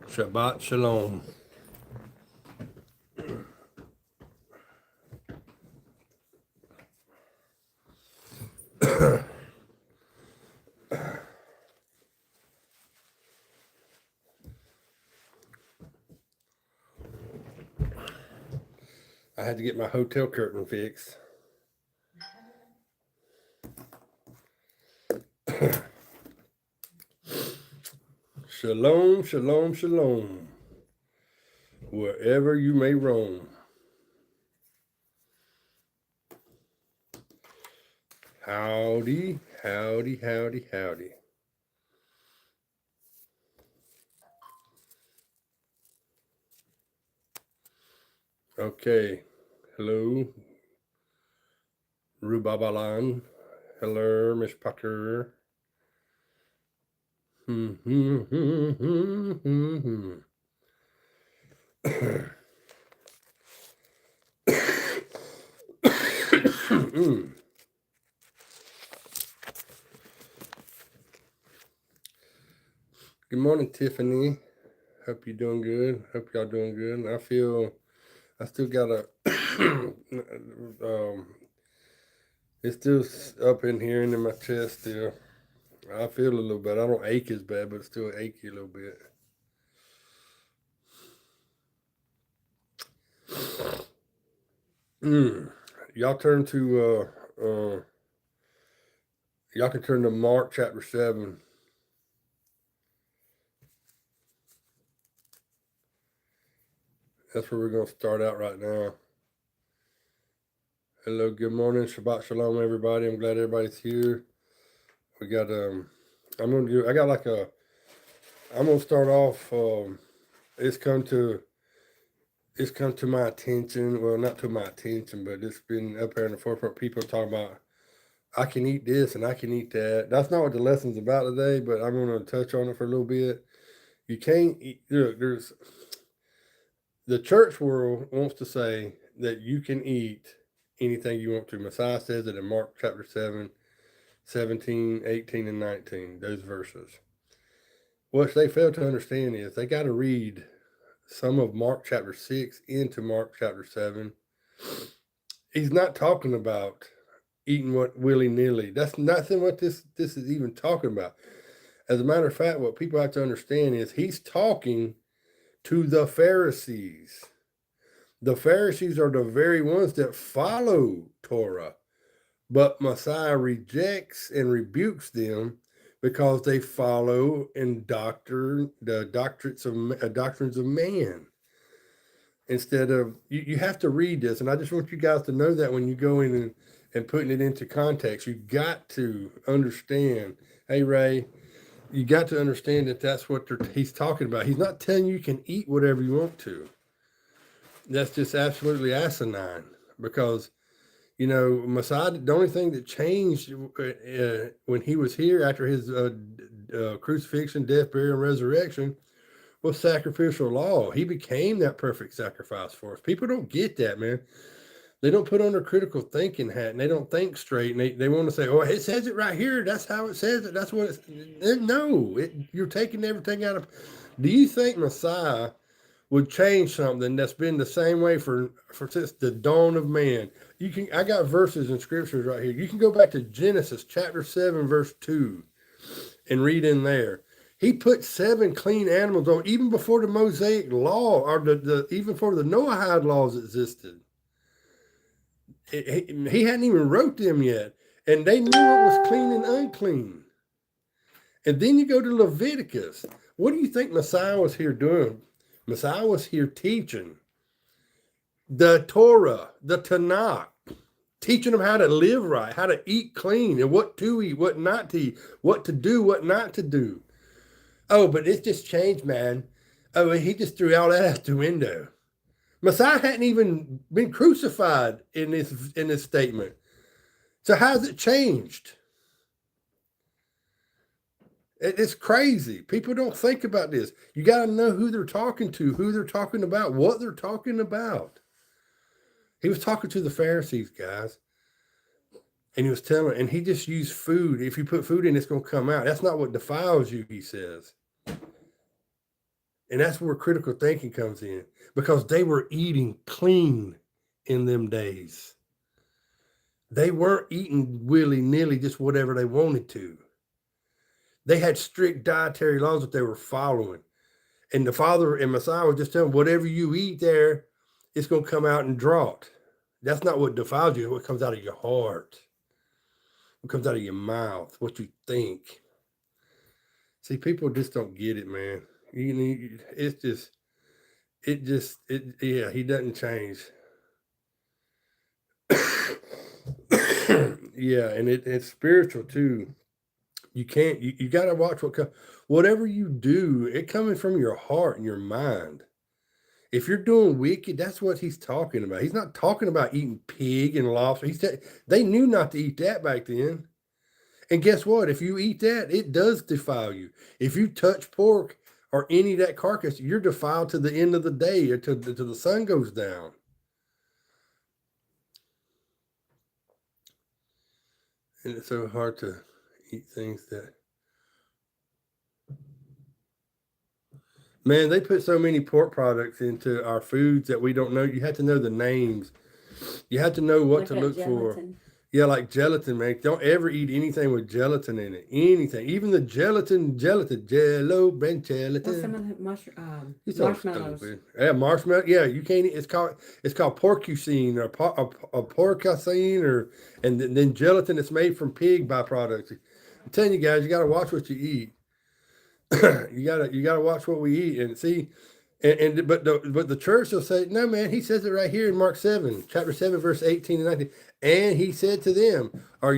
Shabbat Shalom. I had to get my hotel curtain fixed. Shalom, shalom, shalom. Wherever you may roam. Howdy, howdy, howdy, howdy. Okay. Hello. Rubabalan. Hello, Miss Pucker. Good morning, Tiffany. Hope you're doing good. Hope y'all doing good. I feel I still got a it's still up in here and in my chest still. I feel a little bit. I don't ache as bad, but it's still achy a little bit. Y'all turn to y'all can turn to Mark chapter 7. That's where we're going to start out right now. Hello, good morning, Shabbat Shalom, everybody. I'm glad everybody's here. We got I'm gonna start off. It's come to my attention. Well, not to my attention, but it's been up here in the forefront. People talking about I can eat this and I can eat that. That's not what the lesson's about today, but I'm going to touch on it for a little bit. You can't eat. There's the church world wants to say that you can eat anything you want to. Messiah says it in Mark chapter 7, 17, 18, and 19, those verses. What they fail to understand is they got to read some of Mark chapter 6 into Mark chapter 7. He's not talking about eating what willy-nilly. That's nothing what this is even talking about. As a matter of fact, what people have to understand is he's talking to the Pharisees. The Pharisees are the very ones that follow Torah, but Messiah rejects and rebukes them because they follow in the doctrines of man. Instead of, you have to read this, and I just want you guys to know that when you go in and putting it into context, you got to understand, hey, Ray, you got to understand that that's what he's talking about. He's not telling you can eat whatever you want to. That's just absolutely asinine because, Messiah, the only thing that changed when he was here after his crucifixion, death, burial, and resurrection was sacrificial law. He became that perfect sacrifice for us. People don't get that, man. They don't put on their critical thinking hat and they don't think straight. And they want to say, oh, it says it right here. That's how it says it. That's what it's. No, you're taking everything out of. Do you think Messiah would change something that's been the same way for since the dawn of man? I got verses in scriptures right here. You can go back to Genesis chapter 7, verse 2 and read in there. He put 7 clean animals on even before the Mosaic law or even before the Noahide laws existed. He hadn't even wrote them yet, and they knew what was clean and unclean. And then you go to Leviticus. What do you think Messiah was here doing? Messiah was here teaching the Torah, the Tanakh, teaching them how to live right, how to eat clean, and what to eat, what not to eat, what to do, what not to do. Oh, but it's just changed, man. Oh, he just threw all that out the window. Messiah hadn't even been crucified in this statement. So how's it changed? It's crazy. People don't think about this. You got to know who they're talking to, who they're talking about, what they're talking about. He was talking to the Pharisees, guys. And he was telling, and he just used food. If you put food in, it's going to come out. That's not what defiles you, he says. And that's where critical thinking comes in, because they were eating clean in them days. They weren't eating willy-nilly, just whatever they wanted to. They had strict dietary laws that they were following. And the Father and Messiah was just telling them, whatever you eat there, it's going to come out in drought. That's not what defiles you. What comes out of your heart. What comes out of your mouth. What you think. See, people just don't get it, man. It's just, yeah, he doesn't change. Yeah, and it's spiritual too. You can't, you got to watch whatever you do, it coming from your heart and your mind. If you're doing wicked, that's what he's talking about. He's not talking about eating pig and lobster. They knew not to eat that back then. And guess what? If you eat that, it does defile you. If you touch pork or any of that carcass, you're defiled to the end of the day, or till the sun goes down. And it's so hard to eat things that... Man, they put so many pork products into our foods that we don't know. You have to know the names. You have to know what to look for. Yeah, like gelatin, man. Don't ever eat anything with gelatin in it. Anything. Even the Jello, brand gelatin. Well, some of the marshmallows. Yeah, marshmallow. Yeah, you can't eat. It's called porcusine or porcusine, and then gelatin that's made from pig byproducts. I'm telling you guys, you got to watch what you eat. you gotta watch what we eat and see. But the church will say, no, man, he says it right here in Mark 7, chapter 7, verse 18 and 19. And he said to them, are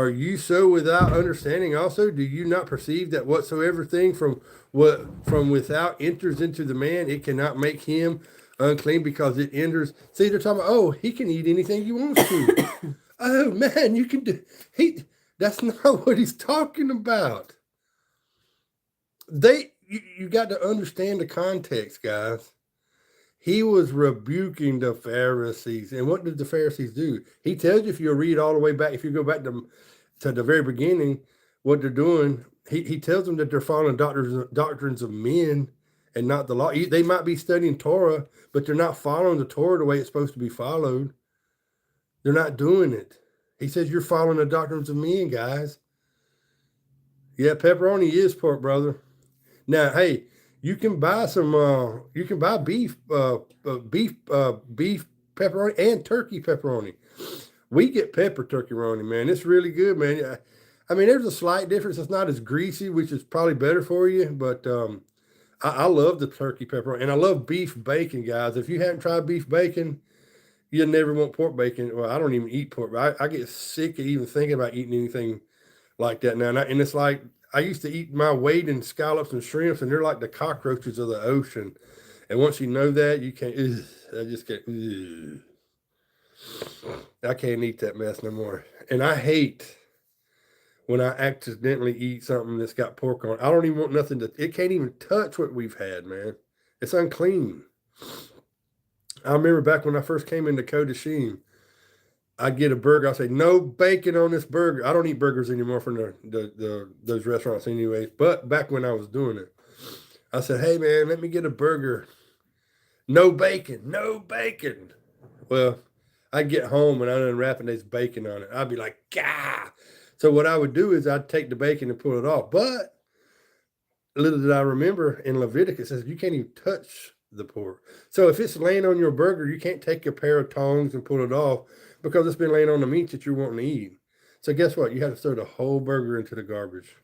you so without understanding also? Do you not perceive that whatsoever thing from without enters into the man, it cannot make him unclean, because it enters? See, they're talking about, he can eat anything he wants to. Oh man, you can do that's not what he's talking about. You got to understand the context, guys. He was rebuking the Pharisees. And what did the Pharisees do? He tells you, if you read all the way back, if you go back to the very beginning, what they're doing, he tells them that they're following doctrines of men and not the law. They might be studying Torah, but they're not following the Torah the way it's supposed to be followed. They're not doing it. He says, you're following the doctrines of men, guys. Yeah, pepperoni is pork, brother. Now, hey, you can buy beef pepperoni and turkey pepperoni. We get pepper turkey-roni, man. It's really good, man. I mean, there's a slight difference. It's not as greasy, which is probably better for you, but I love the turkey pepperoni, and I love beef bacon, guys. If you haven't tried beef bacon, you'll never want pork bacon. Well, I don't even eat pork, but I get sick of even thinking about eating anything like that now. And it's like, I used to eat my weight in scallops and shrimps, and they're like the cockroaches of the ocean. And once you know that, you can't, I just can't, I can't eat that mess no more. And I hate when I accidentally eat something that's got pork on it. I don't even want nothing it can't even touch what we've had, man. It's unclean. I remember back when I first came into Kodashim, I'd get a burger. I'd say, no bacon on this burger. I don't eat burgers anymore from those restaurants anyways. But back when I was doing it, I said, hey, man, let me get a burger. No bacon, no bacon. Well, I'd get home and I'd unwrap and there's bacon on it. I'd be like, gah. So what I would do is I'd take the bacon and pull it off. But little did I remember, in Leviticus, it says you can't even touch the pork. So if it's laying on your burger, you can't take a pair of tongs and pull it off, because it's been laying on the meat that you're wanting to eat. So guess what? You have to throw the whole burger into the garbage.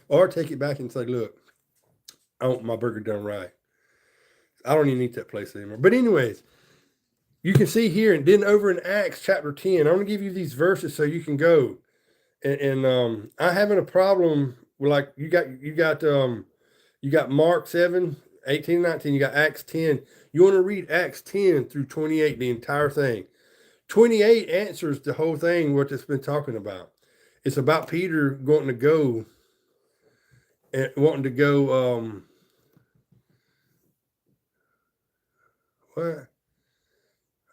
Or take it back and say, look, I want my burger done right. I don't even eat that place anymore. But anyways, you can see here, and then over in Acts chapter 10, I'm going to give you these verses so you can go. And I'm having a problem with, like, you got Mark 7, 18, 19, you got Acts 10. You want to read Acts 10 through 28, the entire thing. 28 answers the whole thing, what it's been talking about. It's about Peter wanting to go, what?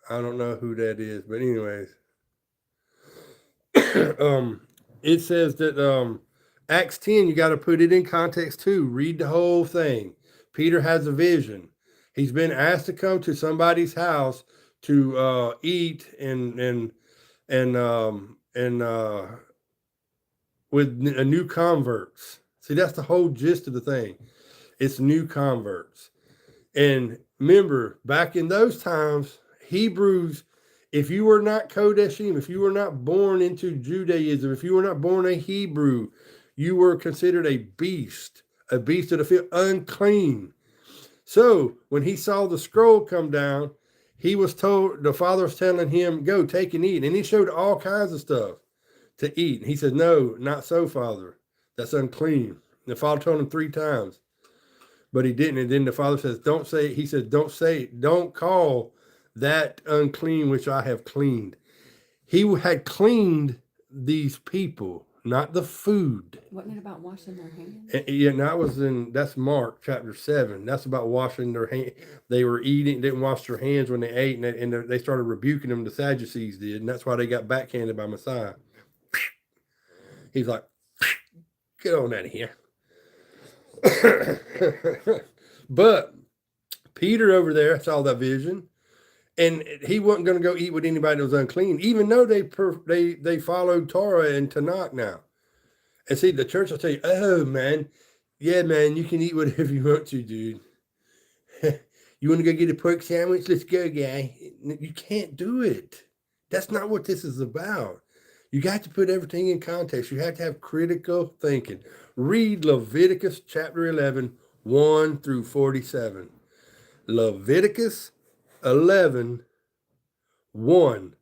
I don't know who that is, but anyways. It says that Acts 10, you got to put it in context too. Read the whole thing. Peter has a vision. He's been asked to come to somebody's house to eat and with new converts. See, that's the whole gist of the thing. It's new converts. And remember, back in those times, Hebrews, if you were not Kodeshim, if you were not born into Judaism, if you were not born a Hebrew, you were considered a beast of the field, unclean. So when he saw the scroll come down, he was told, the Father was telling him, go, take and eat. And he showed all kinds of stuff to eat. And he said, no, not so, Father. That's unclean. And the Father told him 3 times. But he didn't. And then the Father says, don't say, he said, don't call that unclean which I have cleaned. He had cleaned these people, not the food. Wasn't it about washing their hands? Yeah, and that's Mark chapter 7. That's about washing their hands. They were eating, didn't wash their hands when they ate, and they started rebuking them, the Sadducees did, and that's why they got backhanded by Messiah. He's like, get on out of here. But Peter over there saw that vision, and he wasn't going to go eat with anybody that was unclean, even though they followed Torah and Tanakh now. And see, the church will tell you, oh man, yeah man, you can eat whatever you want to, dude. You want to go get a pork sandwich? Let's go, guy. You can't do it. That's not what this is about. You got to put everything in context. You have to have critical thinking. Read Leviticus chapter 11, 1 through 47. Leviticus 11, 1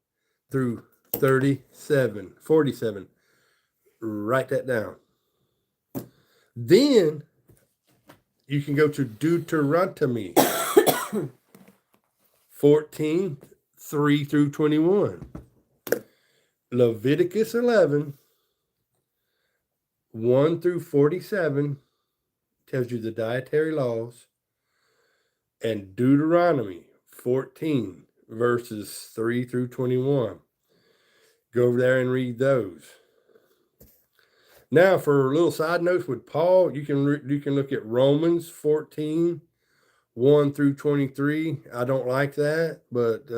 through 47. Write that down. Then you can go to Deuteronomy 14, 3 through 21. Leviticus 11, 1 through 47 tells you the dietary laws, and Deuteronomy 14, verses 3 through 21. Go over there and read those. Now, for a little side notes with Paul, you can look at Romans 14, 1 through 23. I don't like that, but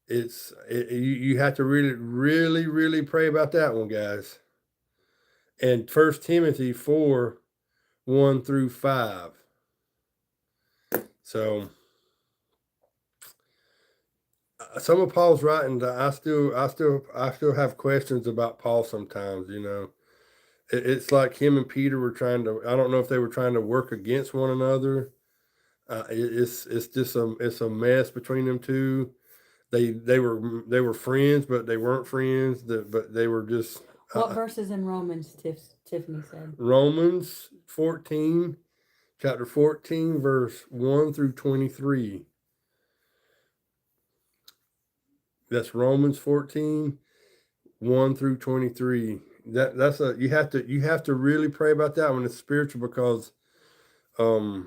you have to really pray about that one, guys. And 1 Timothy 4, 1 through 5. So some of Paul's writings, I still have questions about Paul sometimes. You know, it's like him and Peter were trying to. I don't know if they were trying to work against one another. It's just it's a mess between them two. They were friends, but they weren't friends. But they were just. What verses in Romans, Tiffany said? Romans 14, chapter 14, verse 1 through 23. That's Romans 14, 1 through 23. You have to really pray about that one. It's spiritual because I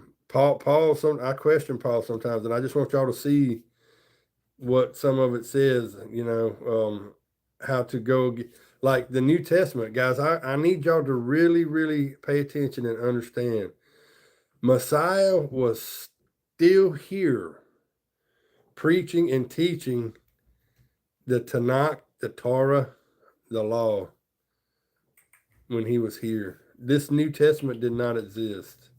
question Paul sometimes, and I just want y'all to see what some of it says, you know, how to go like the New Testament, guys. I need y'all to really pay attention and understand. Messiah was still here preaching and teaching the Tanakh, the Torah, the law when he was here. This New Testament did not exist.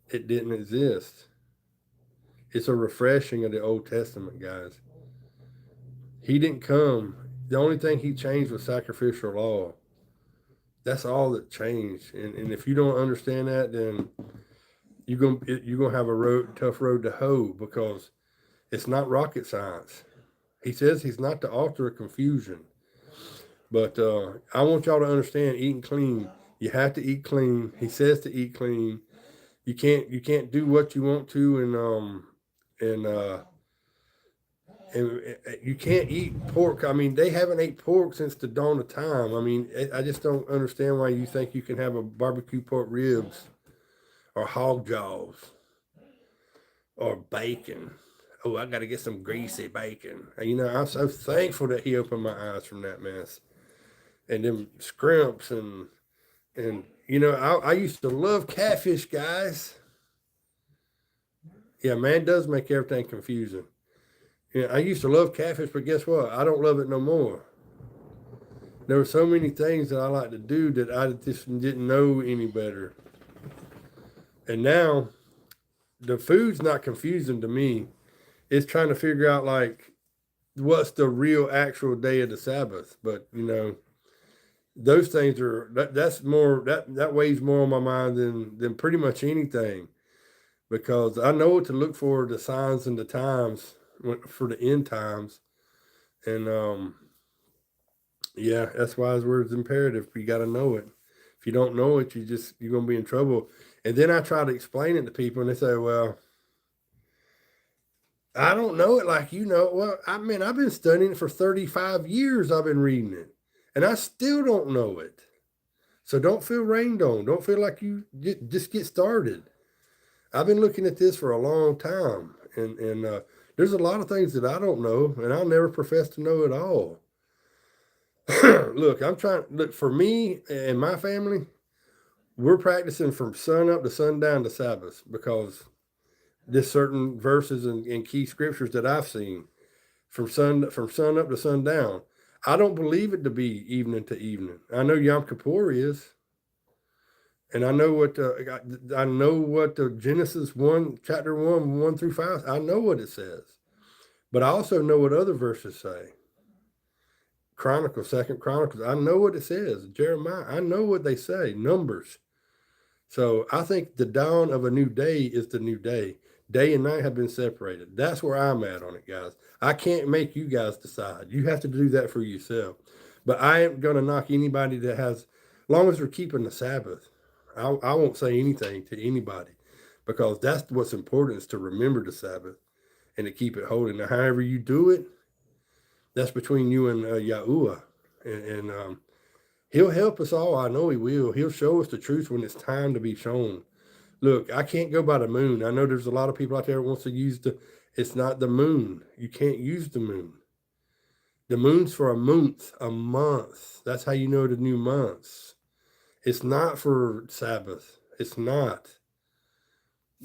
It didn't exist. It's a refreshing of the Old Testament, guys. He didn't come. The only thing he changed was sacrificial law. That's all that changed. And if you don't understand that, then you're gonna have a tough road to hoe, because it's not rocket science. He says he's not the author of confusion. But I want y'all to understand, eating clean. You have to eat clean. He says to eat clean. You can't do what you want to, and you can't eat pork. I mean, they haven't ate pork since the dawn of time. I mean, I just don't understand why you think you can have a barbecue pork ribs or hog jaws or bacon. Oh, I got to get some greasy bacon. You know, I'm so thankful that he opened my eyes from that mess. And them scrimps and I used to love catfish, guys. Yeah, man does make everything confusing. Yeah, I used to love catfish, but guess what? I don't love it no more. There were so many things that I like to do that I just didn't know any better. And now the food's not confusing to me. It's trying to figure out like what's the real actual day of the Sabbath. But those things that's more that weighs more on my mind than pretty much anything, because I know what to look for, the signs and the times for the end times. And yeah, that's why his word is imperative. You got to know it. If you don't know it, you're gonna be in trouble. And then I try to explain it to people, and they say, "Well, I don't know it like you know." Well, I've been studying it for 35 years. I've been reading it, and I still don't know it. So don't feel rained on. Don't feel like you just get started. I've been looking at this for a long time, and there's a lot of things that I don't know, and I'll never profess to know it all. Look for me and my family. We're practicing from sun up to sundown to Sabbath, because there's certain verses and key scriptures that I've seen from sun up to sundown. I don't believe it to be evening to evening. I know Yom Kippur is, and I know what the Genesis 1 chapter 1 1 through 5. I know what it says, but I also know what other verses say. Chronicles, Second Chronicles. I know what it says. Jeremiah. I know what they say. Numbers. So I think the dawn of a new day is the new day. Day and night have been separated. That's where I'm at on it, guys. I can't make you guys decide. You have to do that for yourself. But I ain't going to knock anybody that has, as long as they're keeping the Sabbath. I won't say anything to anybody, because that's what's important, is to remember the Sabbath and to keep it holy. Now, however you do it, that's between you and Yahuwah. And he'll help us all. I know he will. He'll show us the truth when it's time to be shown. Look, I can't go by the moon. I know there's a lot of people out there who wants to use it's not the moon. You can't use the moon. The moon's for a month, a month. That's how you know the new months. It's not for Sabbath. It's not.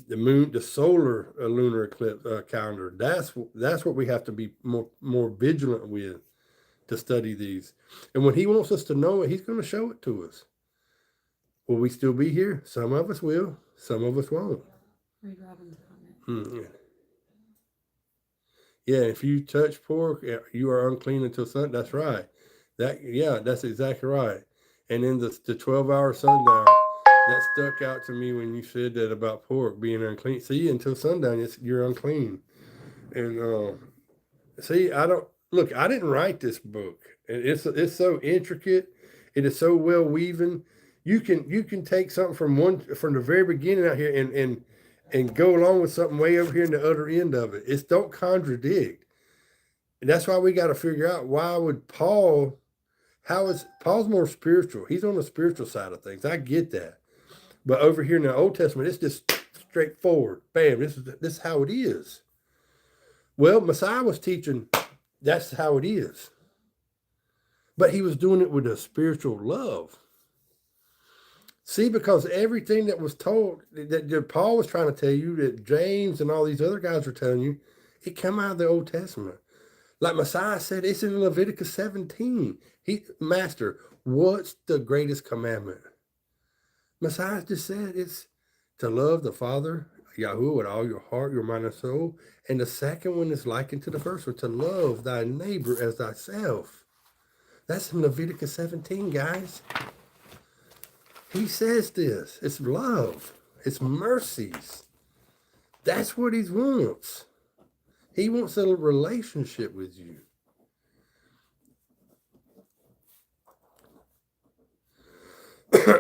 The moon, the solar lunar eclipse calendar. That's what we have to be more vigilant with, to study these. And when he wants us to know it, he's going to show it to us. Will we still be here? Some of us will. Some of us won't. Read Robin's comment. Yeah, if you touch pork, you are unclean until Sunday. That's right. That's exactly right. And in the 12-hour sundown, that stuck out to me when you said that about pork being unclean. See, until sundown, you're unclean. And see, I didn't write this book. It's so intricate. It is so well weaving. You can take something from the very beginning out here and go along with something way over here in the other end of it. It's don't contradict. And that's why we got to figure out, why would Paul's more spiritual. He's on the spiritual side of things. I get that. But over here in the Old Testament, it's just straightforward. Bam, this is how it is. Well, Messiah was teaching that's how it is. But he was doing it with a spiritual love. See, because everything that was told, that Paul was trying to tell you, that James and all these other guys were telling you, it came out of the Old Testament. Like Messiah said, it's in Leviticus 17. Master, what's the greatest commandment? Messiah just said it's to love the Father, Yahuwah, with all your heart, your mind, and soul. And the second one is likened to the first one, to love thy neighbor as thyself. That's in Leviticus 17, guys. He says this. It's love. It's mercies. That's what he wants. He wants a relationship with you.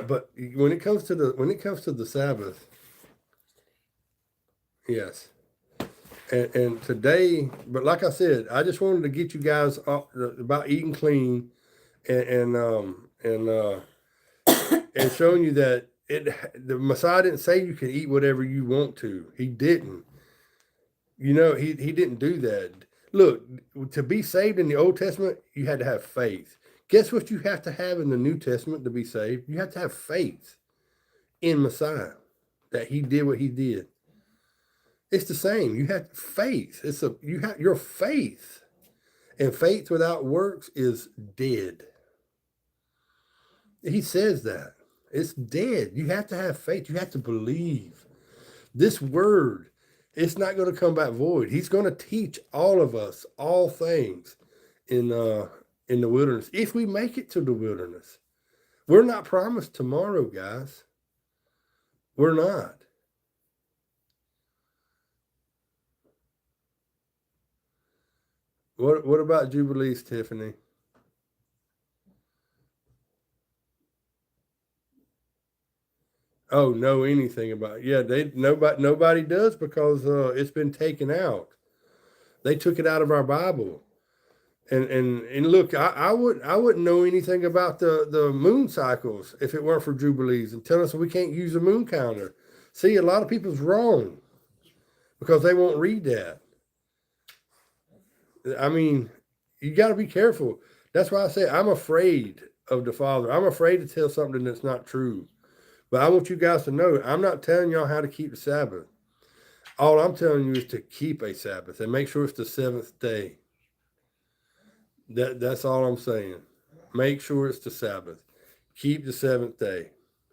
But when it comes to the Sabbath, yes. And today, but like I said, I just wanted to get you guys about eating clean and showing you that the Messiah didn't say you can eat whatever you want to. He didn't. He didn't do that. Look, to be saved in the Old Testament, you had to have faith. Guess what you have to have in the New Testament to be saved? You have to have faith. in Messiah, that he did what he did. It's the same. You have faith. You have your faith. And faith without works is dead. He says that. It's dead. You have to have faith. You have to believe. This word, it's not going to come back void. He's going to teach all of us all things in the wilderness. If we make it to the wilderness. We're not promised tomorrow, guys. We're not. What about Jubilees, Tiffany? Oh, know anything about it? Yeah, nobody does because it's been taken out. They took it out of our Bible. And look, I wouldn't know anything about the moon cycles if it weren't for Jubilees and tell us we can't use a moon calendar. See, a lot of people's wrong because they won't read that. I mean, you got to be careful. That's why I say I'm afraid of the Father. I'm afraid to tell something that's not true. But I want you guys to know, I'm not telling y'all how to keep the Sabbath. All I'm telling you is to keep a Sabbath and make sure it's the seventh day. That's all I'm saying. Make sure it's the Sabbath. Keep the seventh day.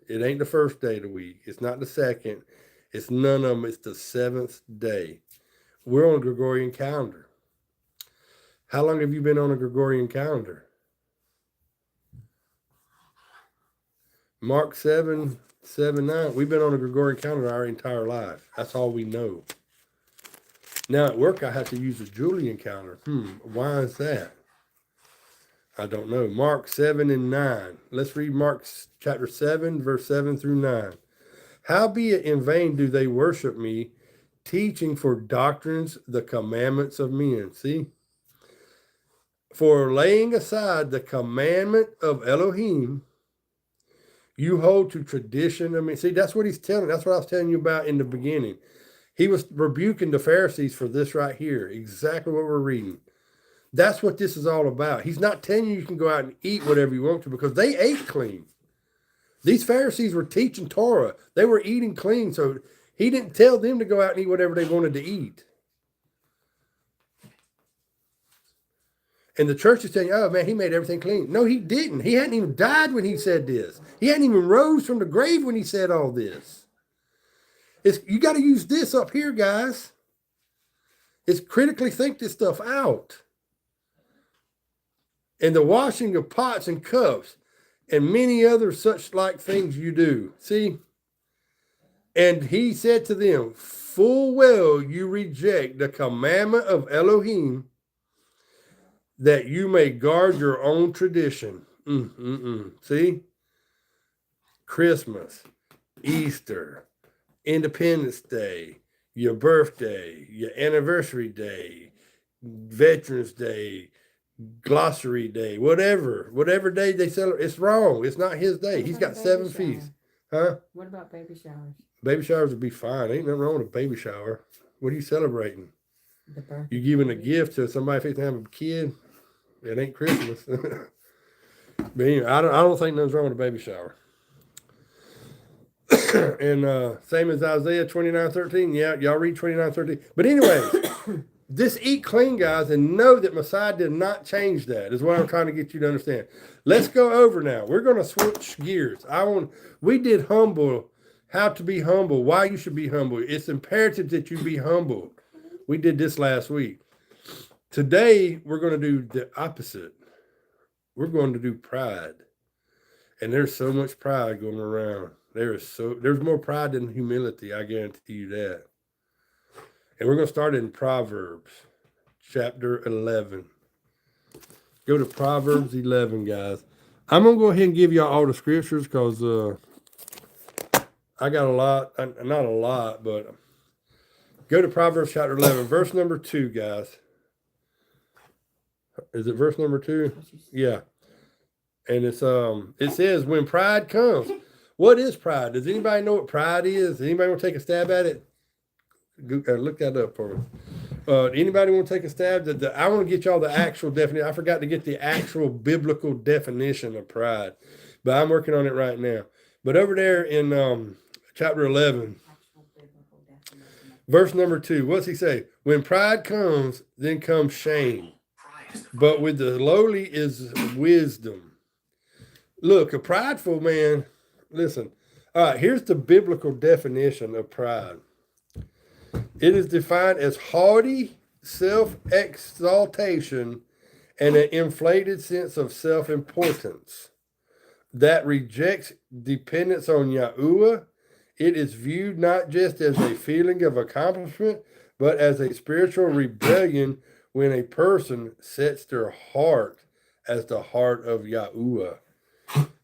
It ain't the first day of the week. It's not the second. It's none of them. It's the seventh day. We're on a Gregorian calendar. How long have you been on a Gregorian calendar? Mark 7:9. We've been on a Gregorian calendar our entire life. That's all we know. Now at work, I have to use a Julian calendar. Why is that? I don't know. Mark 7:9. Let's read Mark chapter 7, verse 7 through 9. Howbeit in vain do they worship me, teaching for doctrines the commandments of men. See? For laying aside the commandment of Elohim, you hold to tradition. I mean, see, that's what he's telling. That's what I was telling you about in the beginning. He was rebuking the Pharisees for this right here. Exactly what we're reading. That's what this is all about. He's not telling you can go out and eat whatever you want to because they ate clean. These Pharisees were teaching Torah. They were eating clean. So he didn't tell them to go out and eat whatever they wanted to eat. And the church is saying, oh, man, he made everything clean. No, he didn't. He hadn't even died when he said this. He hadn't even rose from the grave when he said all this. You got to use this up here, guys. It's critically think this stuff out. And the washing of pots and cups and many other such like things you do. See? And he said to them, full well you reject the commandment of Elohim, that you may guard your own tradition. See? Christmas, Easter, Independence Day, your birthday, your anniversary day, Veterans Day, Glossary Day, whatever day they celebrate. It's wrong. It's not his day. He's got 7 feasts. Huh? What about baby showers? Baby showers would be fine. Ain't nothing wrong with a baby shower. What are you celebrating? You giving a gift to somebody fixing to have a kid? It ain't Christmas. But anyway, I don't think nothing's wrong with a baby shower. And same as Isaiah 29:13. Yeah, y'all read 29:13. But anyway, this eat clean, guys, and know that Messiah did not change that, is what I'm trying to get you to understand. Let's go over now. We're going to switch gears. We did humble, how to be humble, why you should be humble. It's imperative that you be humble. We did this last week. Today, we're going to do the opposite. We're going to do pride. And there's so much pride going around. There's more pride than humility, I guarantee you that. And we're going to start in Proverbs, chapter 11. Go to Proverbs 11, guys. I'm going to go ahead and give y'all all the scriptures because I got a lot. Not a lot, but go to Proverbs chapter 11, verse number 2, guys. Is it verse number 2? Yeah. And it says, when pride comes. What is pride? Does anybody know what pride is? Anybody want to take a stab at it? Look that up for me. Anybody want to take a stab? I want to get y'all the actual definition. I forgot to get the actual biblical definition of pride, but I'm working on it right now. But over there in chapter 11, Actual biblical definition. verse number 2. What's he say? When pride comes, then comes shame. But with the lowly is wisdom. Look, a prideful man, listen. All right, here's the biblical definition of pride. It is defined as haughty self-exaltation and an inflated sense of self-importance that rejects dependence on Yahuwah. It is viewed not just as a feeling of accomplishment, but as a spiritual rebellion when a person sets their heart as the heart of Yahuwah.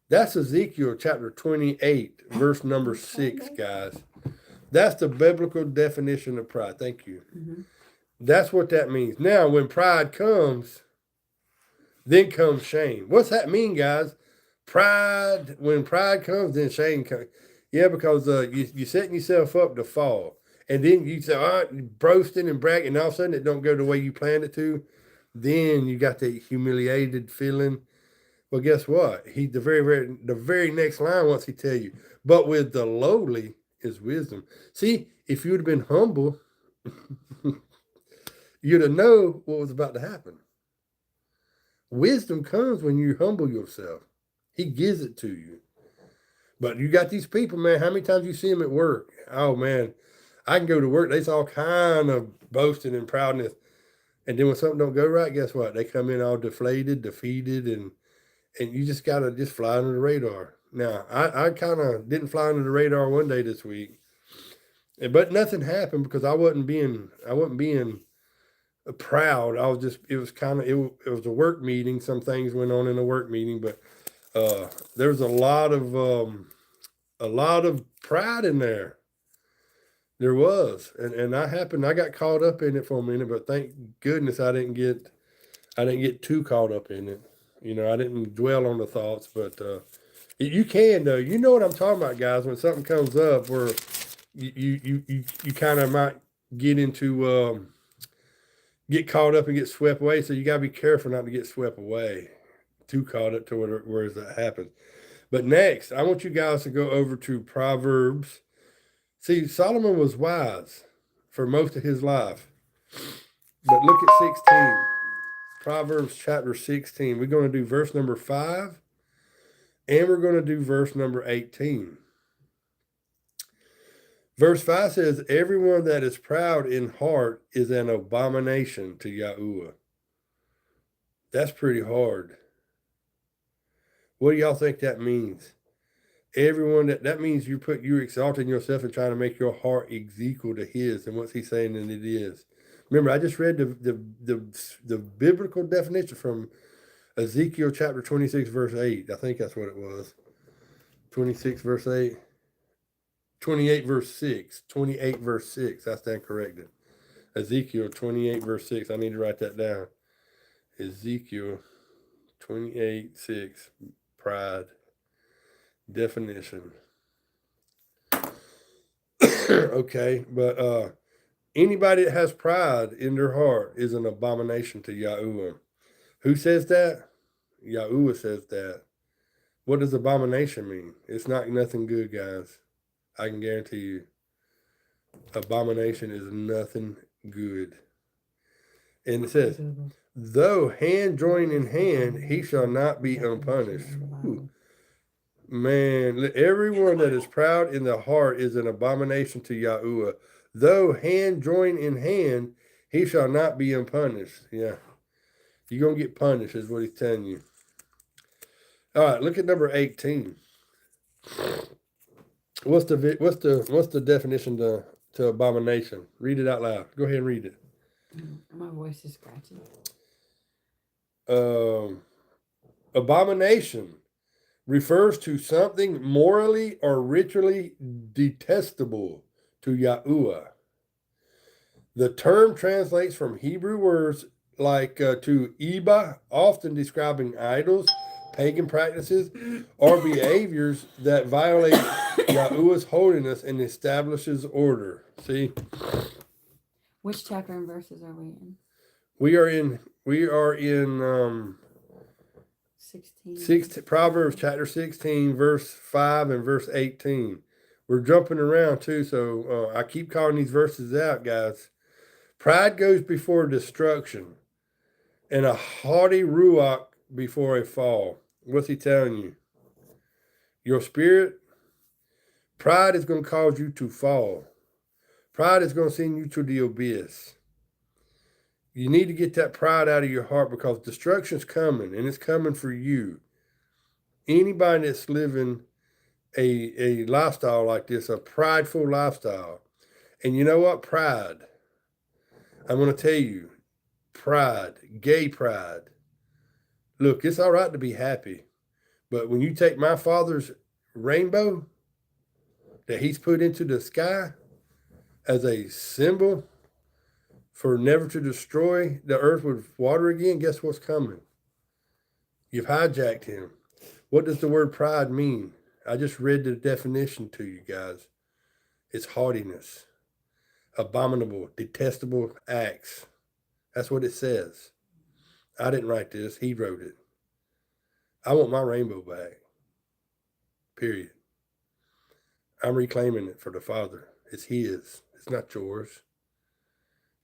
That's Ezekiel chapter 28, verse number 6, guys. That's the biblical definition of pride. Thank you. Mm-hmm. That's what that means. Now, when pride comes, then comes shame. What's that mean, guys? Pride, when pride comes, then shame comes. Yeah, because you're setting yourself up to fall. And then you say, all right, boasting and bragging, and all of a sudden it don't go the way you planned it to. Then you got that humiliated feeling. Well, guess what? The very next line wants to tell you, but with the lowly is wisdom. See, if you would have been humble, you'd have known what was about to happen. Wisdom comes when you humble yourself. He gives it to you. But you got these people, man. How many times you see them at work? Oh, man, I can go to work. There's all kind of boasting and proudness. And then when something don't go right, guess what? They come in all deflated, defeated, and you just got to just fly under the radar. Now, I kind of didn't fly under the radar one day this week. But nothing happened because I wasn't being proud. I was just, it was a work meeting. Some things went on in a work meeting, but there was a lot of pride in there. There was, and I got caught up in it for a minute, but thank goodness I didn't get too caught up in it. You know, I didn't dwell on the thoughts, but you can though. You know what I'm talking about, guys. When something comes up where you kind of might get into get caught up and get swept away. So you got to be careful not to get swept away, too caught up to where that happens. But next, I want you guys to go over to Proverbs. See, Solomon was wise for most of his life. But look at 16. Proverbs chapter 16. We're going to do verse number 5. And we're going to do verse number 18. Verse 5 says, everyone that is proud in heart is an abomination to Yahuwah. That's pretty hard. What do y'all think that means? Everyone that means you're exalting yourself and trying to make your heart equal to his. And what's he saying that it is? Remember, I just read the biblical definition from Ezekiel chapter 26, verse 8. I think that's what it was. 26, verse 8. 28, verse 6. 28, verse 6. I stand corrected. Ezekiel 28, verse 6. I need to write that down. Ezekiel 28, 6. Pride. Definition. Okay, but anybody that has pride in their heart is an abomination to Yahuwah. Who says that? Yahuwah says that. What does abomination mean? It's not nothing good, guys. I can guarantee you. Abomination is nothing good. And it says, though hand join in hand, he shall not be unpunished. Ooh. Man, everyone that is proud in the heart is an abomination to Yahuwah. Though hand join in hand, he shall not be unpunished. Yeah. You're going to get punished is what he's telling you. All right, look at number 18. What's the definition to abomination? Read it out loud. Go ahead and read it. My voice is scratchy. Abomination refers to something morally or ritually detestable to Yahuwah. The term translates from Hebrew words like to Iba, often describing idols, pagan practices, or behaviors that violate Yahuwah's holiness and establishes order. See? Which chapter and verses are we in? We are in 16. Proverbs chapter 16, verse 5 and verse 18. We're jumping around too, so I keep calling these verses out, guys. Pride goes before destruction, and a haughty ruach before a fall. What's he telling you? Your spirit, pride is going to cause you to fall. Pride is going to send you to the abyss. You need to get that pride out of your heart because destruction's coming, and it's coming for you. Anybody that's living a lifestyle like this, a prideful lifestyle. And you know what? Pride. I'm going to tell you, pride, gay pride. Look, it's all right to be happy. But when you take my father's rainbow that he's put into the sky as a symbol for never to destroy the earth with water again, guess what's coming? You've hijacked him. What does the word pride mean? I just read the definition to you guys. It's haughtiness, abominable, detestable acts. That's what it says. I didn't write this. He wrote it. I want my rainbow back. Period. I'm reclaiming it for the Father. It's his. It's not yours.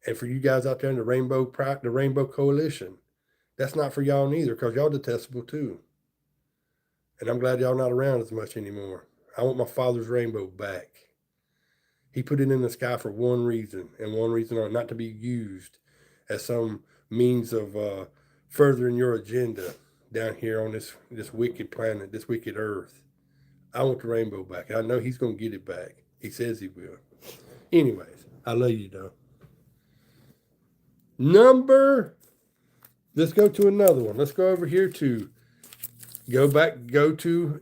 And for you guys out there in the Rainbow Coalition, that's not for y'all neither, because y'all detestable too. And I'm glad y'all not around as much anymore. I want my Father's rainbow back. He put it in the sky for one reason, and one reason only, not to be used as some means of furthering your agenda down here on this wicked planet, this wicked earth. I want the rainbow back. I know he's going to get it back. He says he will. Anyways, I love you, though. Let's go to another one. Let's go over here to,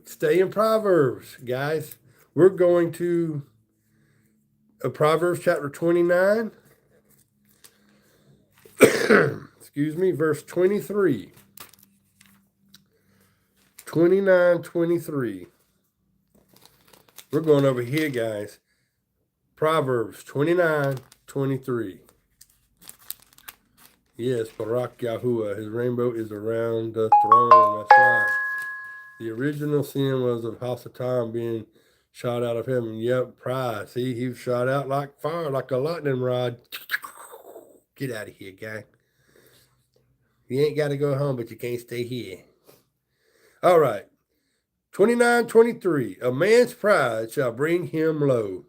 stay in Proverbs, guys. We're going to Proverbs chapter 29. Excuse me, verse 23. 23. We're going over here, guys. Proverbs 29:23. Yes, Barak Yahuwah. His rainbow is around the throne. That's right. The original sin was of Hasatan being shot out of heaven. Yep, pride. See, he was shot out like fire, like a lightning rod. Get out of here, guy. You ain't got to go home, but you can't stay here. All right. 29:23. A man's pride shall bring him low,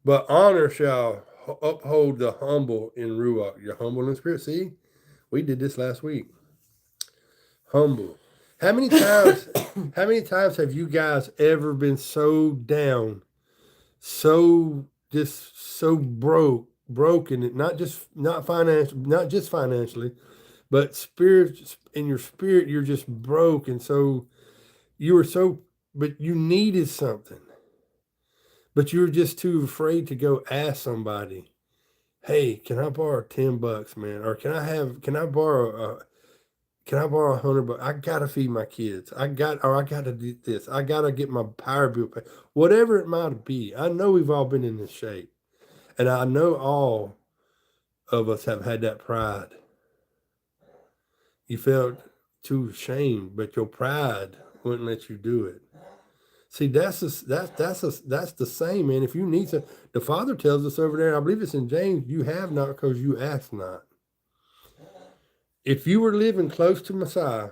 but honor shall uphold the humble in Ruach. You're humble in spirit. See, we did this last week. Humble. How many times have you guys ever been so down, so broken, not just financially, but spirit, in your spirit, you're just broken. So but you needed something, but you were just too afraid to go ask somebody, hey, can I borrow $10, man? Or can I borrow $100? I gotta feed my kids. I gotta do this. I gotta get my power bill paid. Whatever it might be. I know we've all been in this shape. And I know all of us have had that pride. You felt too ashamed, but your pride wouldn't let you do it. See, that's the same, man. If you need some, the Father tells us over there, I believe it's in James, you have not because you ask not. If you were living close to Messiah,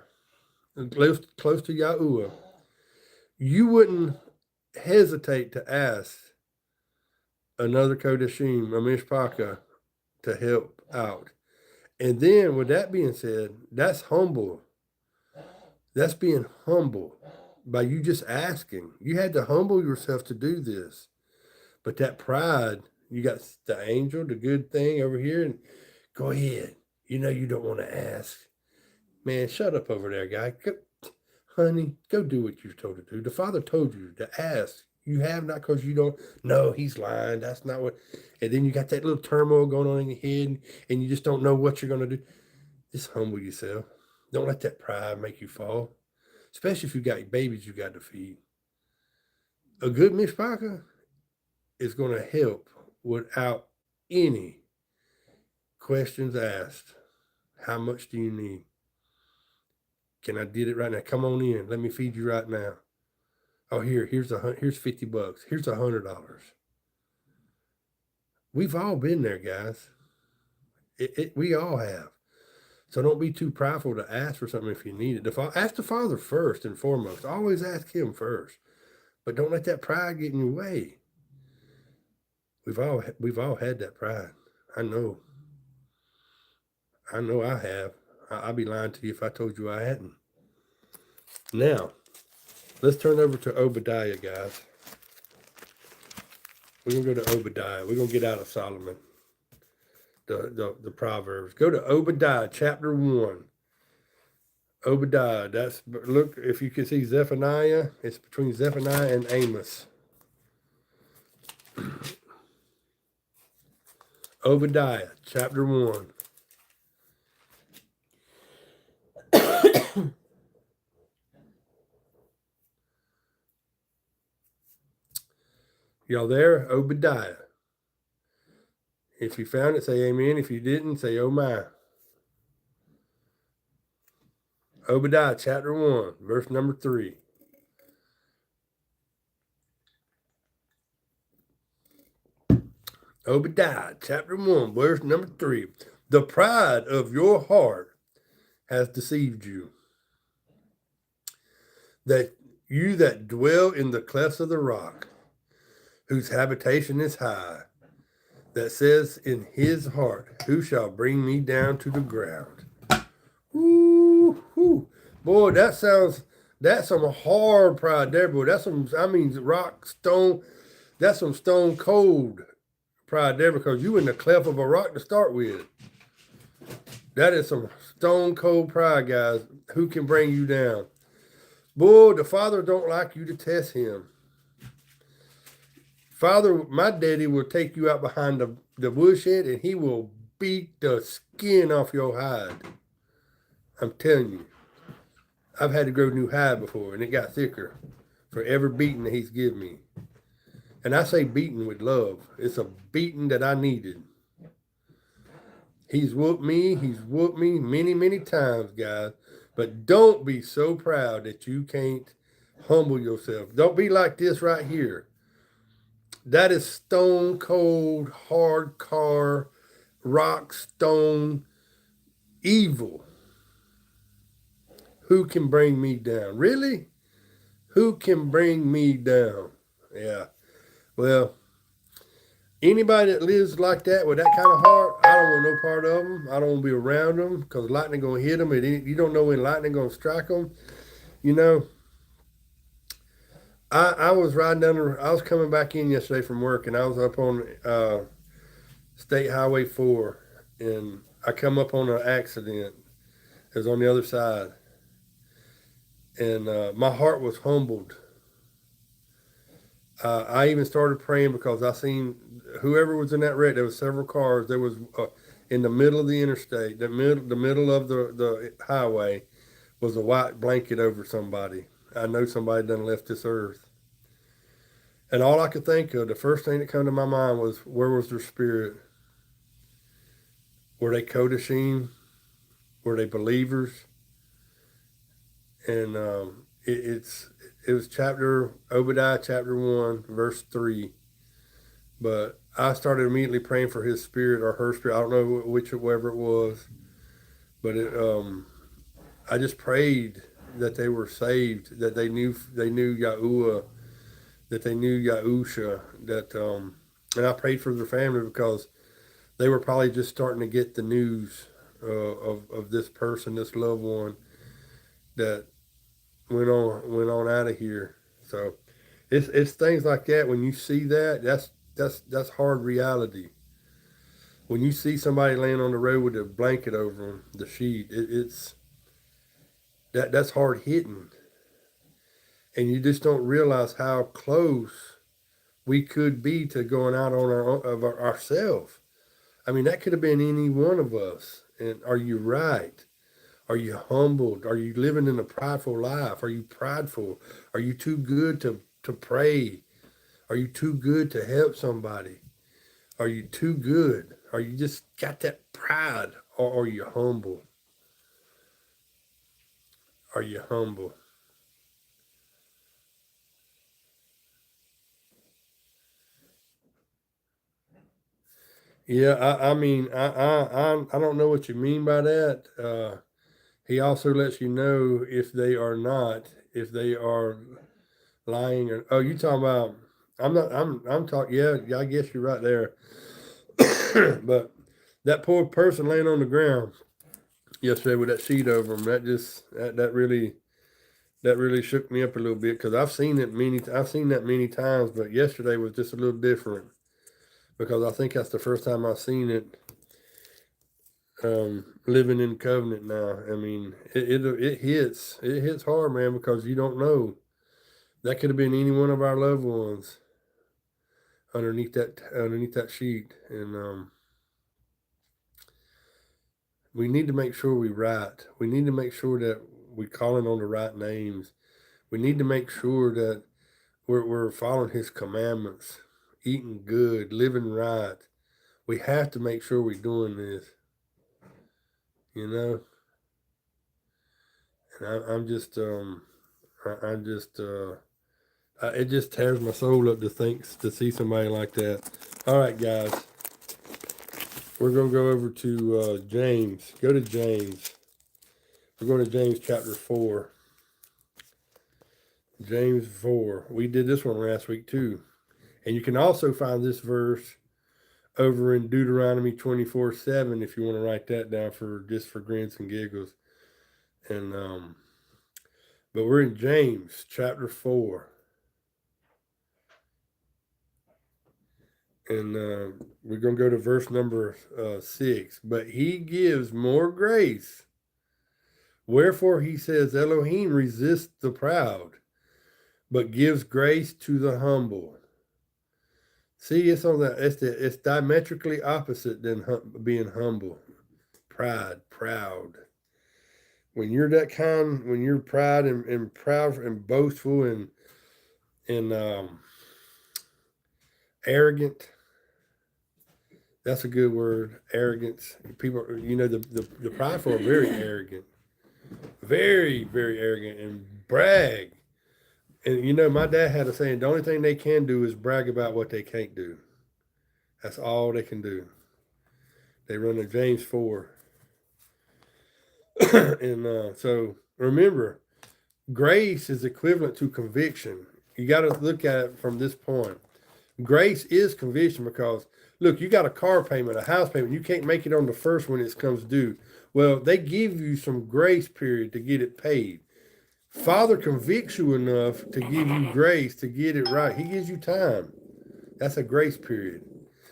close to Yahuwah, you wouldn't hesitate to ask another Kodashim, a Mishpaka, to help out. And then, with that being said, that's humble. That's being humble by you just asking. You had to humble yourself to do this. But that pride, you got the angel, the good thing over here, and go ahead. You know you don't want to ask. Man, shut up over there, guy. Honey, go do what you're told to do. The Father told you to ask. You have not because you don't. No, he's lying. That's not what. And then you got that little turmoil going on in your head, and you just don't know what you're going to do. Just humble yourself. Don't let that pride make you fall. Especially if you got babies you got to feed. A good mishpachah is going to help without any questions asked. How much do you need? Can I get it right now? Come on in. Let me feed you right now. Oh, here's $50. Here's $100. We've all been there, guys. We all have. So don't be too prideful to ask for something if you need it. Ask the Father first and foremost. Always ask Him first, but don't let that pride get in your way. We've all had that pride. I know. I have. I'd be lying to you if I told you I hadn't. Now, let's turn over to Obadiah, guys. We're gonna go to Obadiah. We're gonna get out of Solomon, the Proverbs. Go to Obadiah chapter 1. Obadiah. Look, if you can see Zephaniah, it's between Zephaniah and Amos. Obadiah chapter 1. Y'all there? Obadiah. If you found it, say amen. If you didn't, say oh my. Obadiah chapter 1, verse number 3. Obadiah chapter 1, verse number 3. The pride of your heart has deceived you, that you that dwell in the clefts of the rock, whose habitation is high, that says in his heart, who shall bring me down to the ground? Woo-hoo. Boy, that's some hard pride there, boy. Rock, stone, that's some stone cold pride there, because you in the cleft of a rock to start with. That is some stone cold pride, guys. Who can bring you down? Boy, the Father don't like you to test him. Father, my daddy will take you out behind the woodshed and he will beat the skin off your hide. I'm telling you. I've had to grow new hide before and it got thicker for every beating that he's given me. And I say beating with love. It's a beating that I needed. He's whooped me many, many times, guys. But don't be so proud that you can't humble yourself. Don't be like this right here. That is stone cold, hardcore, rock stone evil. Who can bring me down? Really? Who can bring me down? Yeah. Well, anybody that lives like that with that kind of heart, I don't want no part of them. I don't want to be around them, because lightning going to hit them. You don't know when lightning going to strike them. You know, I was riding I was coming back in yesterday from work, and I was up on State Highway 4, and I come up on an accident. It was on the other side. And my heart was humbled. I even started praying because I seen whoever was in that wreck. There was several cars. There was in the middle of the interstate, the middle of the highway, was a white blanket over somebody. I know somebody done left this earth. And all I could think of, the first thing that came to my mind was, where was their spirit? Were they Kodashim? Were they believers? And it was Obadiah chapter 1, verse 3. But I started immediately praying for his spirit or her spirit. I don't know whichever it was. But I just prayed that they were saved, that they knew Yahuwah, that they knew Yahusha, and I prayed for their family, because they were probably just starting to get the news of this person, this loved one that went on out of here. So it's things like that. When you see that, that's hard reality. When you see somebody laying on the road with a blanket over them, the sheet, that's hard hitting. And you just don't realize how close we could be to going out on ourselves. I mean, that could have been any one of us. And are you right? Are you humbled? Are you living in a prideful life? Are you prideful? Are you too good to pray? Are you too good to help somebody? Are you too good? Are you just got that pride? Or are you humble? Are you humble? Yeah, I mean, I don't know what you mean by that. He also lets you know if they are not, if they are lying or, oh, you talking about, I'm talking, yeah, I guess you're right there. But that poor person laying on the ground yesterday with that sheet over him, that really shook me up a little bit because I've seen that many times, but yesterday was just a little different because I think that's the first time I've seen it. Living in covenant now, I mean, it hits hard, man, because you don't know that could have been any one of our loved ones underneath that sheet, and we need to make sure we write. We need to make sure that we calling on the right names. We need to make sure that we're following His commandments, eating good, living right. We have to make sure we're doing this, you know. And I'm just I'm just it just tears my soul up to see somebody like that. All right, guys, we're gonna go over to James. Go to James. We're going to James chapter 4. James 4. We did this one last week too. And you can also find this verse over in Deuteronomy 24:7 if you want to write that down for grins and giggles. And but we're in James chapter 4. And we're going to go to verse number 6. But he gives more grace. Wherefore he says, Elohim resists the proud, but gives grace to the humble. See, it's diametrically opposite than being humble. Pride, proud. When you're that kind, when you're proud and proud and boastful and arrogant, that's a good word. Arrogance. People, the prideful are very arrogant, very, very arrogant, and brag. And my dad had a saying: the only thing they can do is brag about what they can't do. That's all they can do. They run a James 4. And so remember, grace is equivalent to conviction. You got to look at it from this point. Grace is conviction because, look, you got a car payment, a house payment. You can't make it on the first when it comes due. Well, they give you some grace period to get it paid. Father convicts you enough to give you grace to get it right. He gives you time. That's a grace period.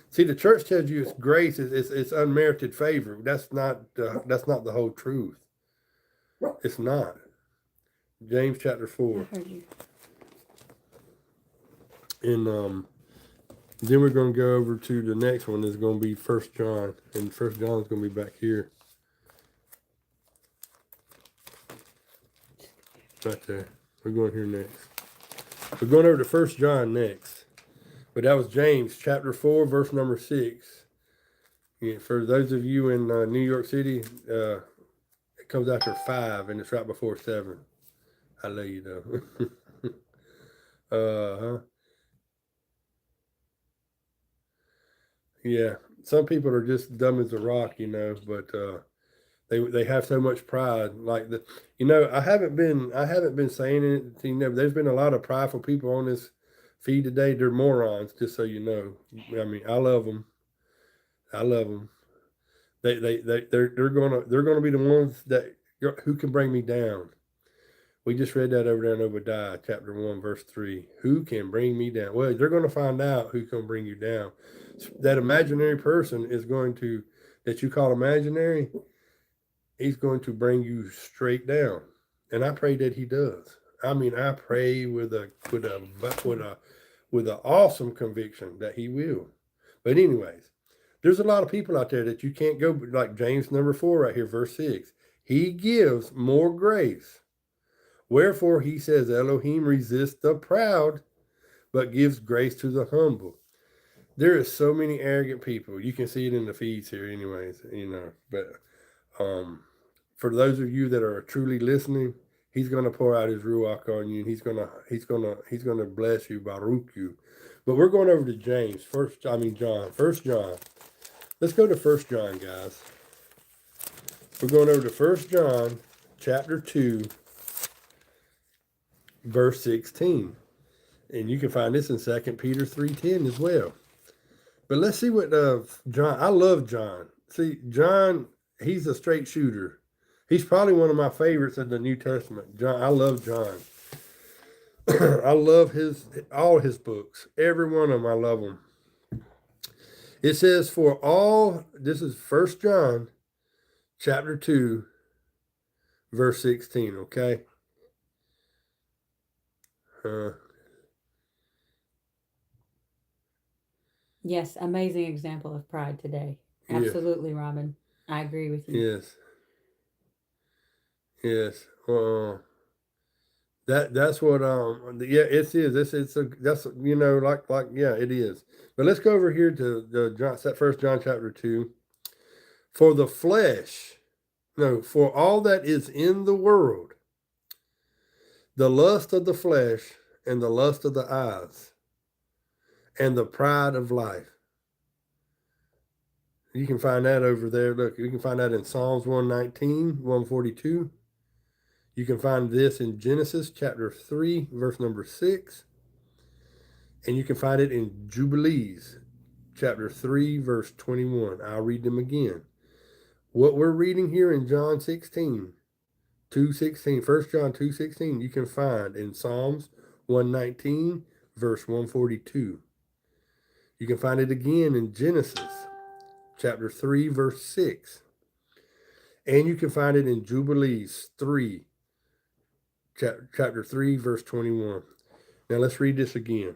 See, the church tells you it's grace, it's unmerited favor. That's not the whole truth. It's not. James chapter 4. I heard you. And then we're going to go over to the next one. Is going to be 1 John, and 1 John is going to be back here. Right there. We're going here next. We're going over to 1 John next. But that was James chapter 4, verse number 6. Yeah, for those of you in New York City, it comes after 5, and it's right before 7. I love you, though. Yeah, some people are just dumb as a rock, but they have so much pride. Like I haven't been saying it. There's been a lot of prideful people on this feed today. They're morons, just so you know. I mean, I love them. I love them. They're gonna be the ones who can bring me down. We just read that over there in Obadiah chapter 1 verse 3. Who can bring me down? Well, they're going to find out who can bring you down. That imaginary person that you call imaginary, he's going to bring you straight down. And I pray that he does. I mean, I pray with an awesome conviction that he will. But anyways, there's a lot of people out there that you can't go, like James number 4 right here, verse 6. He gives more grace. Wherefore he says, Elohim resists the proud, but gives grace to the humble. There is so many arrogant people. You can see it in the feeds here anyways, But for those of you that are truly listening, he's going to pour out his ruach on you, and he's going to bless you, baruch you. But we're going over to John. 1 John. Let's go to 1 John, guys. We're going over to 1 John chapter 2, verse 16. And you can find this in 2 Peter 3:10 as well. But let's see what John, I love John. See, John, he's a straight shooter. He's probably one of my favorites in the New Testament. John, I love John. I love all his books. Every one of them, I love them. It says, for all, this is 1 John chapter 2, verse 16, okay? Yes, amazing example of pride today. Yeah. Absolutely, Robin. I agree with you. Yes. Yes. That's what yeah, it is. That's yeah, it is. But let's go over here to the John, 1 John chapter 2. For the flesh, no, for all that is in the world, the lust of the flesh and the lust of the eyes and the pride of life. You can find that over there. Look, you can find that in Psalms 119, 142. You can find this in Genesis chapter 3, verse number 6. And you can find it in Jubilees chapter 3, verse 21. I'll read them again. What we're reading here in John 16, 2:16, 1 John 2:16, you can find in Psalms 119, verse 142. You can find it again in Genesis chapter 3, verse 6. And you can find it in Jubilees 3, chapter 3, verse 21. Now let's read this again.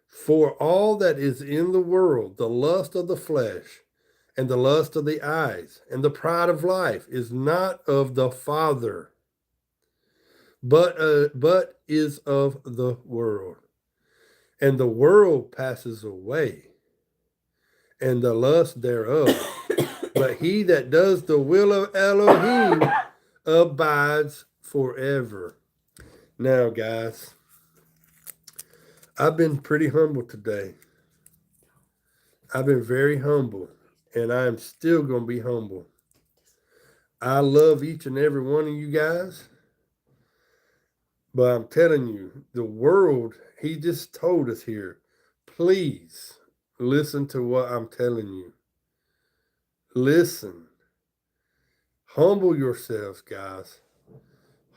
For all that is in the world, the lust of the flesh and the lust of the eyes and the pride of life is not of the Father, but is of the world. And the world passes away, and the lust thereof. But he that does the will of Elohim abides forever. Now, guys, I've been pretty humble today. I've been very humble, and I'm still going to be humble. I love each and every one of you guys, but I'm telling you, the world, he just told us here, please listen to what I'm telling you. Listen. Humble yourselves, guys.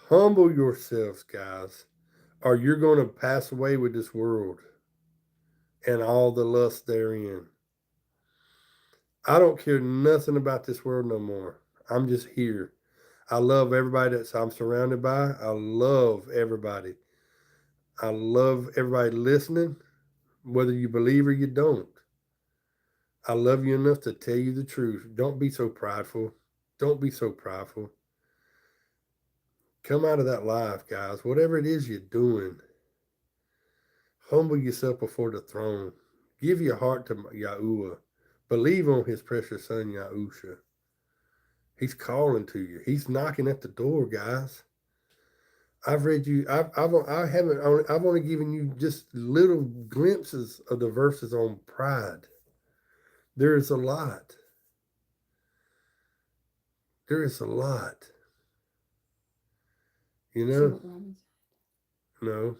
Humble yourselves, guys, or you're going to pass away with this world and all the lust therein. I don't care nothing about this world no more. I'm just here. I love everybody that I'm surrounded by. I love everybody. I love everybody listening, whether you believe or you don't. I love you enough to tell you the truth. Don't be so prideful. Don't be so prideful. Come out of that life, guys. Whatever it is you're doing, humble yourself before the throne. Give your heart to Yahuwah. Believe on his precious son, Yahusha. He's calling to you. He's knocking at the door, guys. I've read you. I've only given you just little glimpses of the verses on pride. There is a lot. There is a lot. You know? See what Robin said? No.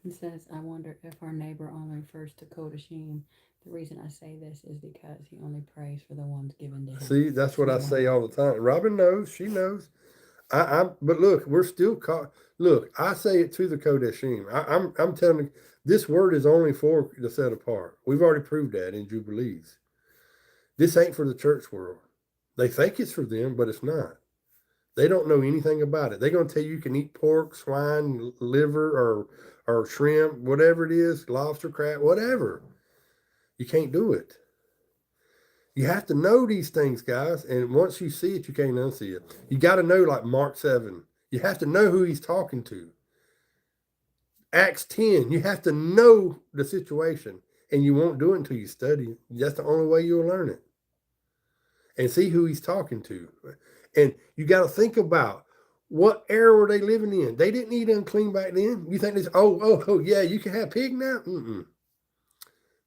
It says, I wonder if our neighbor only refers to Kodashim. The reason I say this is because he only prays for the ones given to him. See, that's what I say all the time. Robin knows. She knows. But look, we're still caught. Look, I say it to the Kodashim. I'm telling you, this word is only for the set apart. We've already proved that in Jubilees. This ain't for the church world. They think it's for them, but it's not. They don't know anything about it. They're going to tell you can eat pork, swine, liver, or shrimp, whatever it is, lobster, crab, whatever. You can't do it. You have to know these things, guys. And once you see it, you can't unsee it. You got to know, like Mark 7. You have to know who he's talking to. Acts 10. You have to know the situation. And you won't do it until you study. That's the only way you'll learn it. And see who he's talking to. And you got to think about what era were they living in. They didn't eat unclean back then. You think this? Oh, yeah, you can have pig now.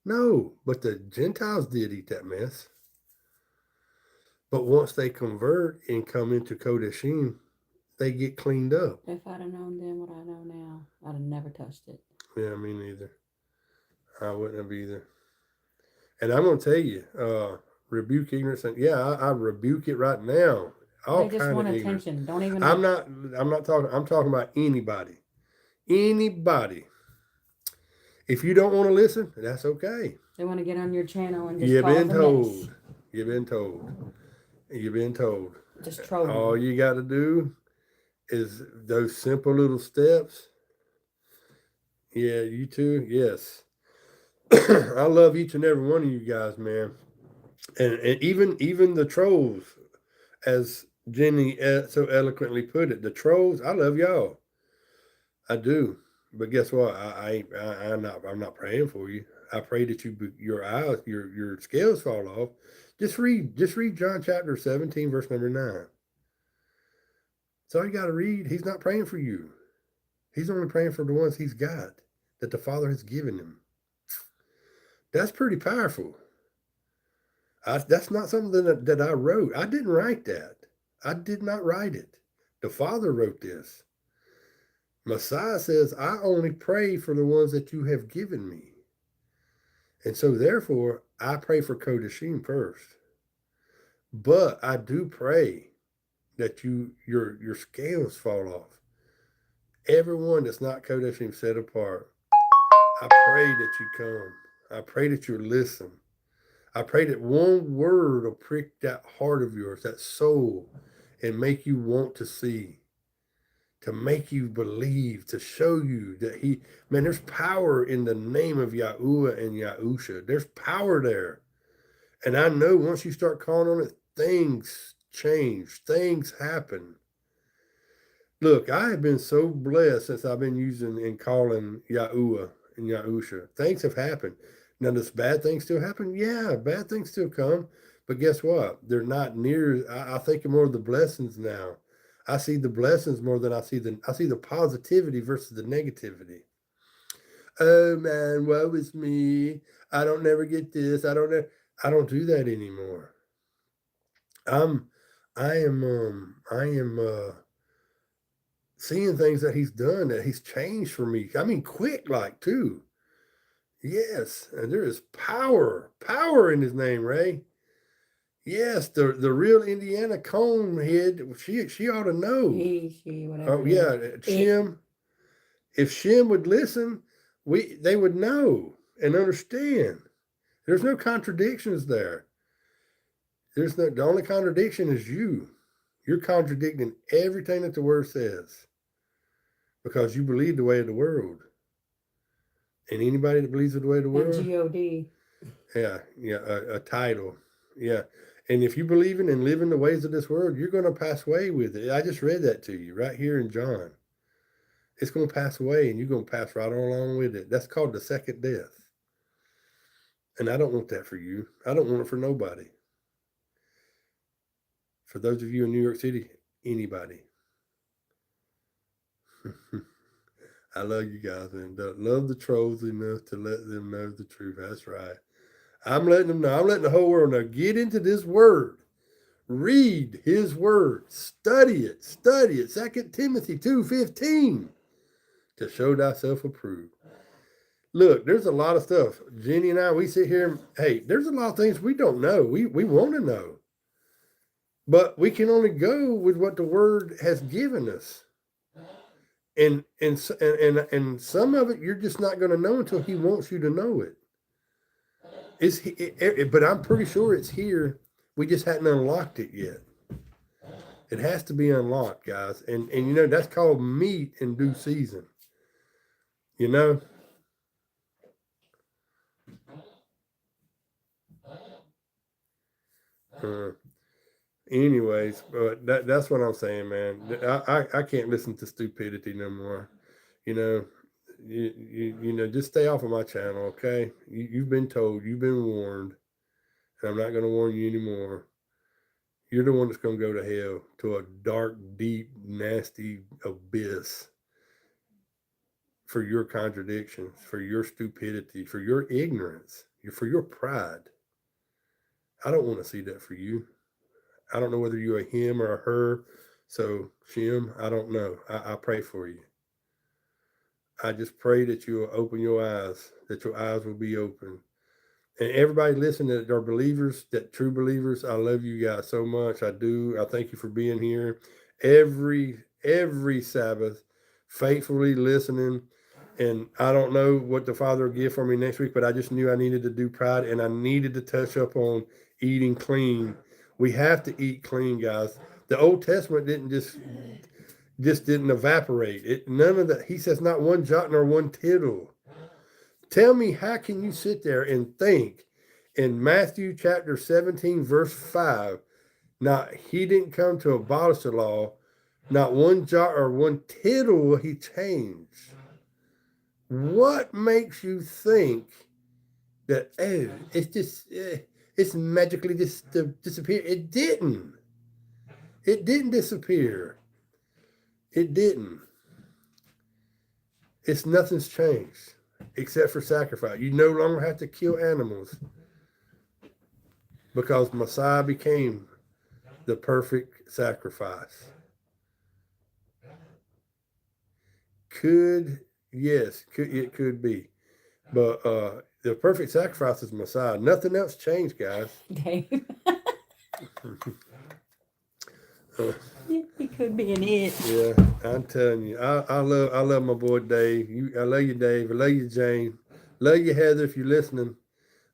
No, but the Gentiles did eat that mess. But once they convert and come into Kodashim, they get cleaned up. If I'd have known then what I know now, I'd have never touched it. Yeah, me neither. I wouldn't have either. And I'm gonna tell you, rebuke ignorance, and yeah, I rebuke it right now. All They just kind want of ignorance. attention. Don't even. I'm not. I'm not talking. I'm talking about anybody. Anybody. If you don't want to listen, that's okay. They want to get on your channel and just You've cause been a told. mess. You've been told. You've been told. Just trolling. All you got to do is those simple little steps. Yeah, you too. Yes. I love each and every one of you guys, man. And even the trolls, as Jenny so eloquently put it, the trolls. I love y'all. I do. But guess what? I'm not praying for you. I pray that your eyes, your scales fall off. Just read John chapter 17, verse number 9. That's all you got to read. He's not praying for you. He's only praying for the ones he's got, that the Father has given him. That's pretty powerful. That's not something that I wrote. I didn't write that. I did not write it. The Father wrote this. Messiah says, I only pray for the ones that you have given me. And so therefore, I pray for Kodashim first. But I do pray that your scales fall off. Everyone that's not Kodashim set apart, I pray that you come. I pray that you listen. I pray that one word will prick that heart of yours, that soul, and make you want to see, to make you believe, to show you that there's power in the name of Yahuwah and Yahusha. There's power there. And I know once you start calling on it, things change, things happen. Look, I have been so blessed since I've been using and calling Yahuwah and Yahusha. Things have happened. Now, does bad things still happen? Yeah, bad things still come. But guess what? They're not near. I think more of the blessings now. I see the blessings more than I see the positivity versus the negativity. Oh man, woe is me. I don't never get this. I don't do that anymore. I am seeing things that he's done, that he's changed for me. I mean, quick like too. Yes, and there is power in his name, Ray. Yes, the real Indiana cone head, she ought to know. She, whatever. Oh yeah, Shem. If Shem would listen, they would know and understand. There's no contradictions there. The only contradiction is you. You're contradicting everything that the word says because you believe the way of the world. And anybody that believes the way of the world, God. yeah, a title, yeah. And if you believe in and live in the ways of this world, you're going to pass away with it. I just read that to you right here in John. It's going to pass away, and you're going to pass right along with it. That's called the second death. And I don't want that for you. I don't want it for nobody. For those of you in New York City, anybody. I love you guys, and love the trolls enough to let them know the truth. That's right. I'm letting them know. I'm letting the whole world know. Get into this word. Read his word. Study it. 2 Timothy 2:15. To show thyself approved. Look, there's a lot of stuff. Jenny and I, we sit here and, hey, there's a lot of things we don't know. We want to know. But we can only go with what the word has given us. And some of it you're just not going to know until he wants you to know it. But I'm pretty sure it's here. We just hadn't unlocked it yet. It has to be unlocked, guys. And that's called meat in due season. Anyways, but that's what I'm saying, man. I can't listen to stupidity no more. Just stay off of my channel, okay? You've been told, you've been warned, and I'm not going to warn you anymore. You're the one that's going to go to hell, to a dark, deep, nasty abyss for your contradictions, for your stupidity, for your ignorance. for your pride. I don't want to see that for you. I don't know whether you're a him or a her. So, Shem, I don't know. I pray for you. I just pray that you will open your eyes, that your eyes will be open. And everybody listening that are believers, that true believers, I love you guys so much. I do. I thank you for being here every Sabbath, faithfully listening. And I don't know what the Father will give for me next week, but I just knew I needed to do pride and I needed to touch up on eating clean. We have to eat clean, guys. The Old Testament didn't just didn't evaporate. It none of that. He says not one jot nor one tittle. Tell me, how can you sit there and think in Matthew chapter 17, verse 5, not he didn't come to abolish the law, not one jot or one tittle will he change. What makes you think that, oh, it's just, it's magically just disappear? It didn't. It didn't disappear. It didn't. It's nothing's changed except for sacrifice. You no longer have to kill animals because Messiah became the perfect sacrifice. It could be. But the perfect sacrifice is Messiah. Nothing else changed, guys. Dave. It could be an it. Yeah, I'm telling you, I love my boy Dave. I love you, Dave. I love you, Jane. Love you, Heather. If you're listening,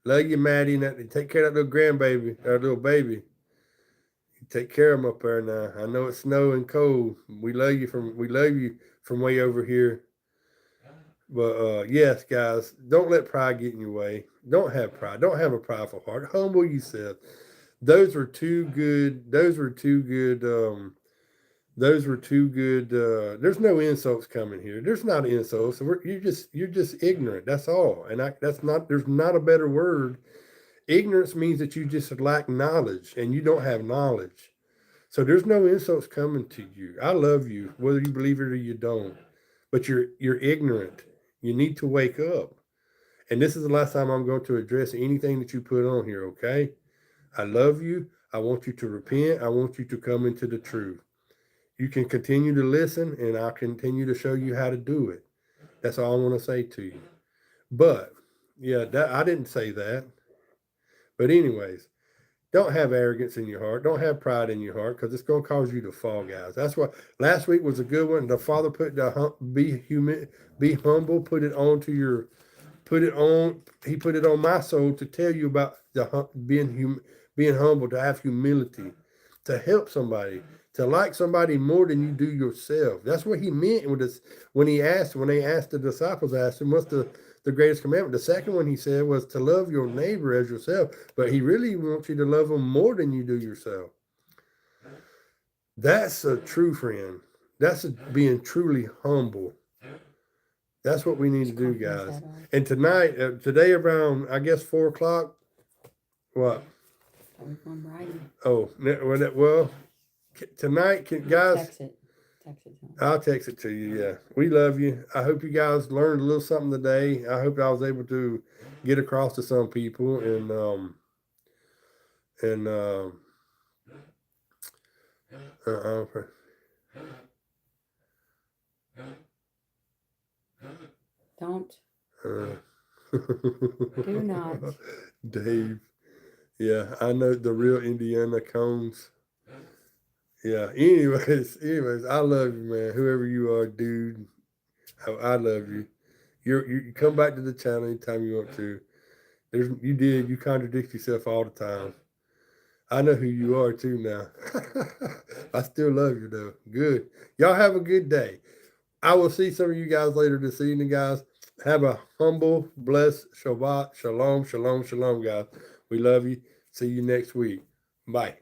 love you, Maddie. Take care of that little grandbaby, our little baby. Take care of them up there now. I know it's snowing cold. We love you from way over here. But yes, guys, don't let pride get in your way. Don't have pride. Don't have a prideful heart. Humble yourself. Those were two good. Those were two good. There's no insults coming here. There's not insults. You're just ignorant. That's all. And that's not. There's not a better word. Ignorance means that you just lack knowledge and you don't have knowledge. So there's no insults coming to you. I love you, whether you believe it or you don't. But you're ignorant. You need to wake up. And this is the last time I'm going to address anything that you put on here, okay? I love you. I want you to repent. I want you to come into the truth. You can continue to listen, and I'll continue to show you how to do it. That's all I want to say to you. But, yeah, I didn't say that. But anyways, don't have arrogance in your heart. Don't have pride in your heart, because it's going to cause you to fall, guys. That's what last week was a good one. The Father put be humble, put it on. He put it on my soul to tell you about being humble, to have humility, to help somebody, to like somebody more than you do yourself. That's what he meant with this when they asked the disciples, asked him, what's the greatest commandment? The second one he said was to love your neighbor as yourself, but he really wants you to love them more than you do yourself. That's a true friend. That's being truly humble. That's what we need to do, guys. And today around, I guess 4:00. What? Oh, well, tonight, guys. Text it. I'll text it to you. Yeah, we love you. I hope you guys learned a little something today. I hope I was able to get across to some people Don't. Do not. Dave. Yeah, I know the real Indiana Cones. Yeah. Anyways, I love you, man. Whoever you are, dude. I love you. You come back to the channel anytime you want to. You contradict yourself all the time. I know who you are too now. I still love you though. Good. Y'all have a good day. I will see some of you guys later this evening, guys. Have a humble, blessed Shabbat. Shalom, shalom, shalom, guys. We love you. See you next week. Bye.